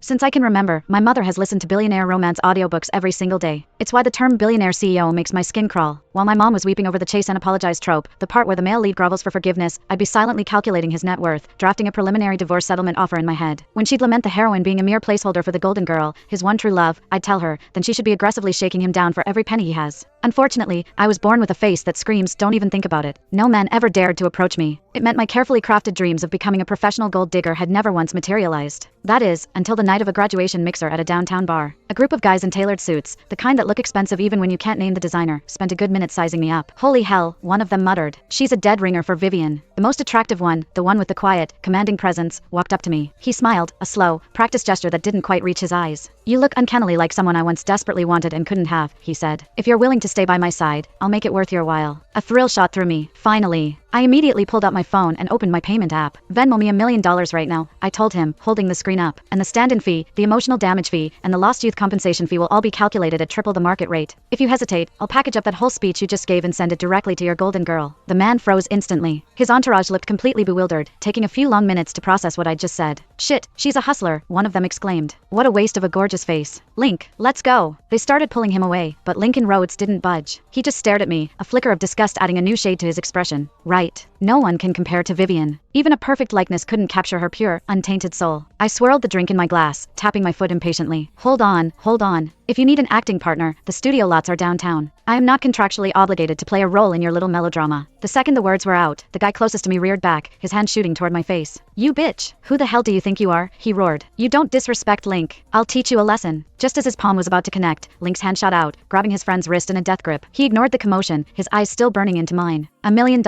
Since I can remember, my mother has listened to billionaire romance audiobooks every single day. It's why the term billionaire CEO makes my skin crawl. While my mom was weeping over the chase and apologize trope, the part where the male lead grovels for forgiveness, I'd be silently calculating his net worth, drafting a preliminary divorce settlement offer in my head. When she'd lament the heroine being a mere placeholder for the golden girl, his one true love, I'd tell her, then she should be aggressively shaking him down for every penny he has. Unfortunately, I was born with a face that screams, don't even think about it. No man ever dared to approach me. It meant my carefully crafted dreams of becoming a professional gold digger had never once materialized. That is, until the night of a graduation mixer at a downtown bar. A group of guys in tailored suits, the kind that look expensive even when you can't name the designer, spent a good minute sizing me up. Holy hell, one of them muttered. She's a dead ringer for Vivian. The most attractive one, the one with the quiet, commanding presence, walked up to me. He smiled, a slow, practiced gesture that didn't quite reach his eyes. You look uncannily like someone I once desperately wanted and couldn't have, he said. If you're willing to stay by my side, I'll make it worth your while. A thrill shot through me. Finally. I immediately pulled out my phone and opened my payment app. Venmo me $1 million right now, I told him, holding the screen up. And the stand-in fee, the emotional damage fee, and the lost youth compensation fee will all be calculated at triple the market rate. If you hesitate, I'll package up that whole speech you just gave and send it directly to your golden girl. The man froze instantly. His entourage looked completely bewildered, taking a few long minutes to process what I'd just said. Shit, she's a hustler, one of them exclaimed. What a waste of a gorgeous face. Link, let's go. They started pulling him away, but Lincoln Rhodes didn't budge. He just stared at me, a flicker of disgust adding a new shade to his expression. Right. No one can compare to Vivian. Even a perfect likeness couldn't capture her pure, untainted soul. I swirled the drink in my glass, tapping my foot impatiently. Hold on, hold on. If you need an acting partner, the studio lots are downtown. I am not contractually obligated to play a role in your little melodrama. The second the words were out, the guy closest to me reared back, his hand shooting toward my face. You bitch! Who the hell do you think you are? He roared. You don't disrespect Link. I'll teach you a lesson. Just as his palm was about to connect, Link's hand shot out, grabbing his friend's wrist in a death grip. He ignored the commotion, his eyes still burning into mine. $1 million,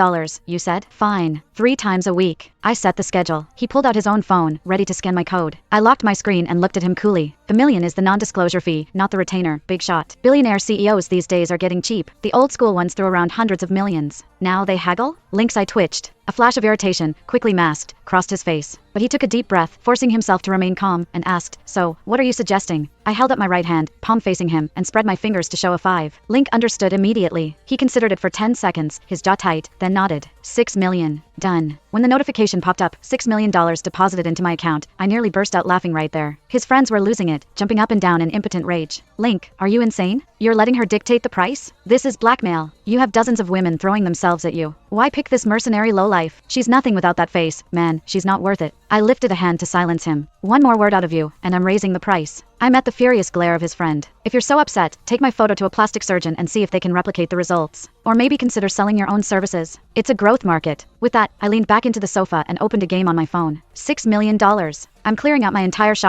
you said? Fine. 3 times a week. I set the schedule. He pulled out his own phone, ready to scan my code. I locked my screen and looked at him coolly. $1 million is the non-disclosure fee, not the retainer. Big shot. Billionaire CEOs these days are getting cheap. The old school ones threw around hundreds of millions. Now they haggle? Link's eye twitched. A flash of irritation, quickly masked, crossed his face. But he took a deep breath, forcing himself to remain calm, and asked, so, what are you suggesting? I held up my right hand, palm facing him, and spread my fingers to show a 5. Link understood immediately. He considered it for 10 seconds, his jaw tight, then nodded. $6 million. Done. When the notification popped up, $6 million deposited into my account, I nearly burst out laughing right there. His friends were losing it, jumping up and down in impotent rage. Link, are you insane? You're letting her dictate the price? This is blackmail. You have dozens of women throwing themselves at you. Why pick this mercenary lowlife? She's nothing without that face. Man, she's not worth it. I lifted a hand to silence him. One more word out of you, and I'm raising the price. I met the furious glare of his friend. If you're so upset, take my photo to a plastic surgeon and see if they can replicate the results. Or maybe consider selling your own services. It's a growth market. With that, I leaned back into the sofa and opened a game on my phone. $6 million. I'm clearing out my entire shop